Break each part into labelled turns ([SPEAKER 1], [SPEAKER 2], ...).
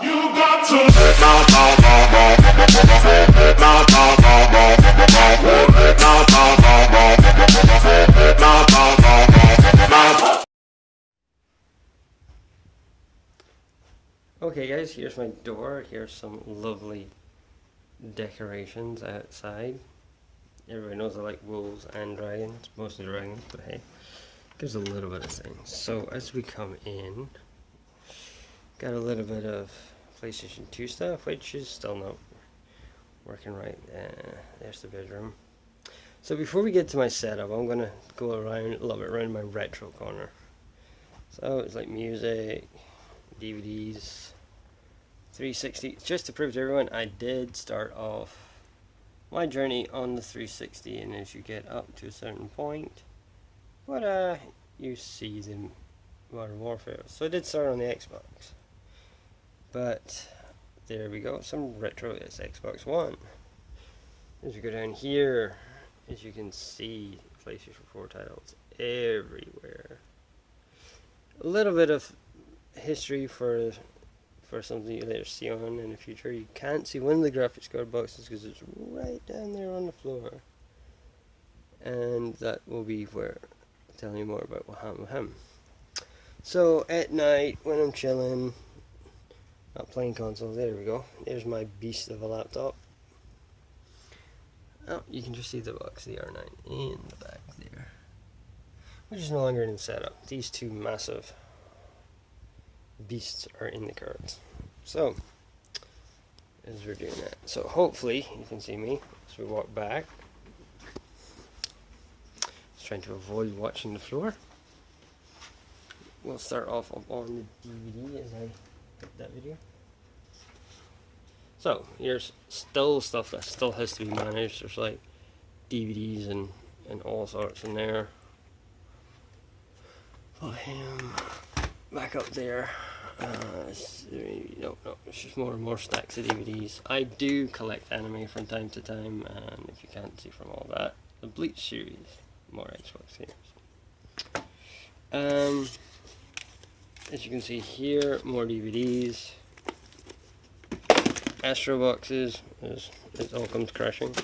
[SPEAKER 1] Okay guys, here's my door. Here's some lovely decorations outside. Everybody knows I like wolves and dragons, mostly dragons, but hey, gives a little bit of things. So as we come in, got a little bit of PlayStation 2 stuff, which is still not working right. There's the bedroom. So before we get to my setup, I'm gonna go around a little bit around my retro corner. So it's like music, DVDs, 360. Just to prove to everyone, I did start off my journey on the 360, and as you get up to a certain point, you see the Modern Warfare. So I did start on the Xbox, but there we go. Some retro is Xbox One. As you go down here, as you can see, PlayStation 4 titles everywhere. A little bit of history for something you later see on in the future. You can't see one of the graphics card boxes because it's right down there on the floor, and that will be where I'll tell you more about what happened with him. So at night when I'm chilling, not playing consoles, there we go. There's my beast of a laptop. Oh, you can just see the box, the R9 in the back there, which is no longer in setup. These two massive beasts are in the cards. So as we're doing that, so hopefully you can see me as we walk back. Just trying to avoid watching the floor. We'll start off on the DVD as I put that video. So here's still stuff that still has to be managed. There's like DVDs and all sorts in there. Put him back up there. No, it's just more and more stacks of DVDs. I do collect anime from time to time, and if you can't see from all that, the Bleach series, more Xbox series. As you can see here, more DVDs. Astro boxes, it all comes crashing.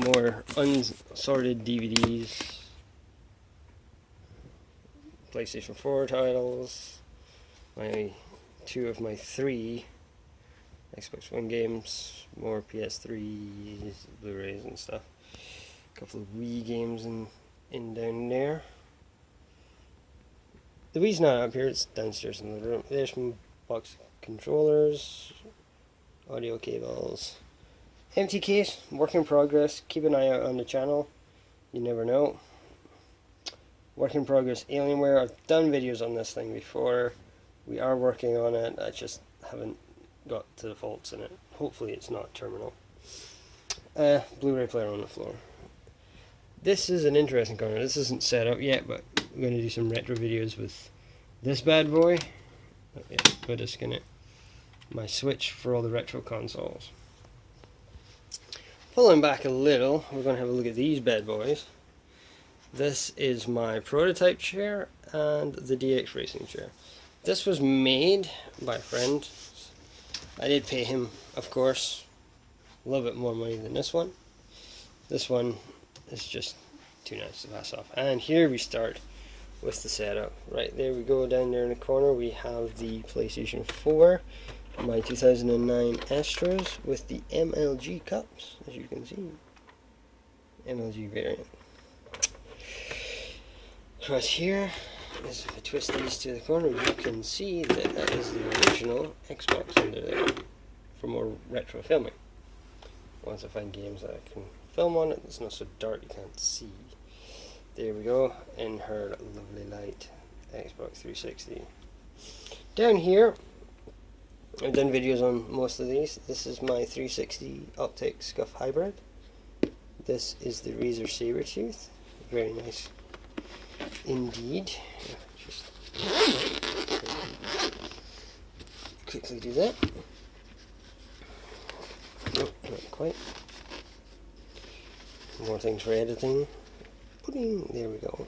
[SPEAKER 1] More unsorted DVDs. PlayStation 4 titles. Two of my 3 Xbox One games. More PS3s, Blu-rays and stuff. A couple of Wii games in down there. The Wii's not up here, it's downstairs in the room. There's some box controllers, audio cables, empty case, work in progress. Keep an eye out on the channel, you never know. Work in progress Alienware. I've done videos on this thing before. We are working on it. I just haven't got to the faults in it. Hopefully it's not terminal. Blu-ray player on the floor. This is an interesting corner. This isn't set up yet, but we're going to do some retro videos with this bad boy. Oh, yeah, put a disc in it. My Switch for all the retro consoles. Pulling back a little, we're going to have a look at these bad boys. This is my prototype chair and the DX Racing chair. This was made by a friend. I did pay him, of course, a little bit more money than this one. This one is just too nice to pass off. And here we start with the setup. Right there we go, down there in the corner we have the PlayStation 4, my 2009 Astros with the MLG cups, as you can see. MLG variant. Across here, as if I twist these to the corner, you can see that that is the original Xbox under there for more retro filming. Once I find games that I can film on it, it's not so dark you can't see. There we go, in her lovely light Xbox 360. Down here, I've done videos on most of these. This is my 360 Optic Scuff Hybrid. This is the Razer Sabertooth. Very nice indeed. Just quickly do that. Nope, not quite. More things for editing. There we go.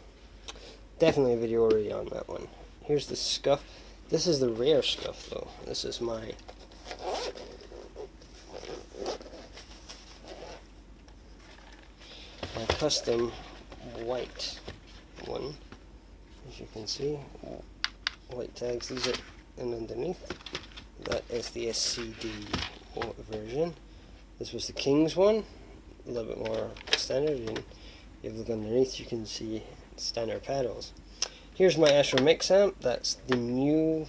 [SPEAKER 1] Definitely a video already on that one. Here's the Scuff This is the rare scuff though. This is my custom white one. As you can see, white tags. These are and underneath. That is the SCD version. This was the King's one, a little bit more standard, and if you look underneath you can see standard paddles. Here's my Astro Mix amp. That's the new,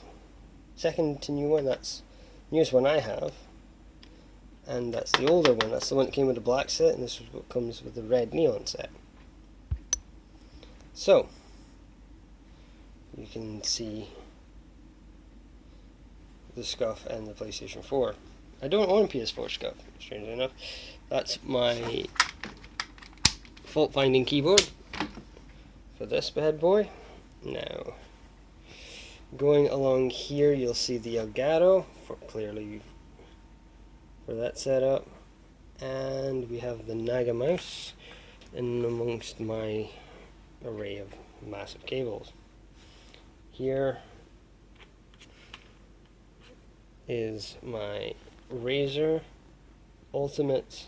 [SPEAKER 1] second to new one. That's the newest one I have, and that's the older one. That's the one that came with the black set, and this is what comes with the red neon set. So you can see the scuff and the PlayStation 4. I don't own a PS4 scuff, strangely enough. That's my fault finding keyboard for this bad boy. Now, going along here, you'll see the Elgato for clearly for that setup, and we have the Naga mouse in amongst my array of massive cables. Here is my Razer Ultimate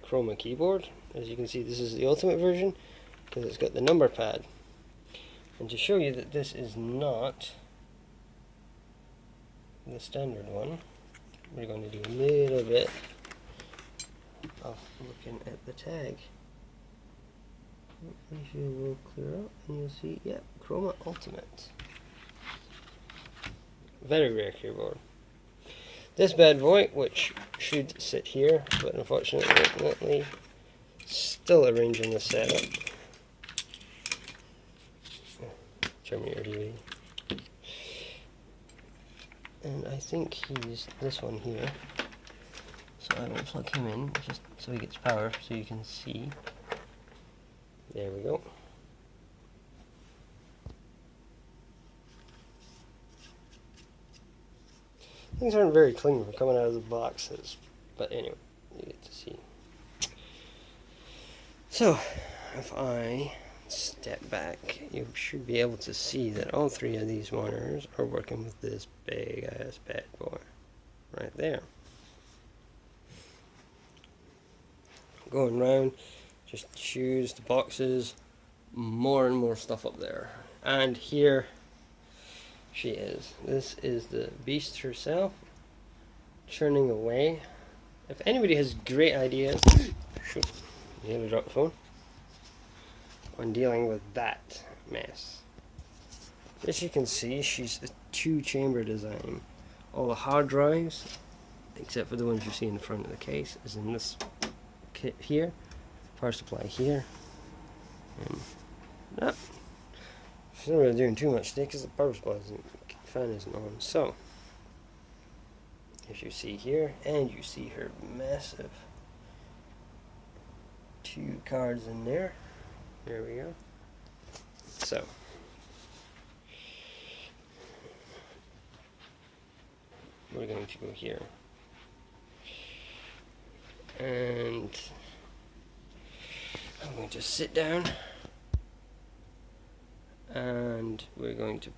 [SPEAKER 1] Chroma keyboard. As you can see, this is the Ultimate version because it's got the number pad. And to show you that this is not the standard one, we're going to do a little bit of looking at the tag. Hopefully it will clear up and you'll see, yep, Chroma Ultimate. Very rare keyboard. This bad boy, which should sit here, but unfortunately still arranging the setup. Terminator DVD. And I think he's this one here. So I will plug him in just so he gets power so you can see. There we go. Things aren't very clean for coming out of the boxes, but anyway, you get to see. So, if I step back, you should be able to see that all three of these monitors are working with this big ass bad boy right there. Going around, just choose the boxes, more and more stuff up there. And here she is. This is the beast herself, churning away. If anybody has great ideas, shoot, you nearly dropped the phone, on dealing with that mess. As you can see, she's a two-chamber design. All the hard drives, except for the ones you see in the front of the case, is in this kit here. Power supply here. And that. She's not really doing too much today because the power supply fan isn't on. So, if you see here, and you see her massive two cards in there. There we go. So, we're going to go here. And I'm going to sit down. And we're going to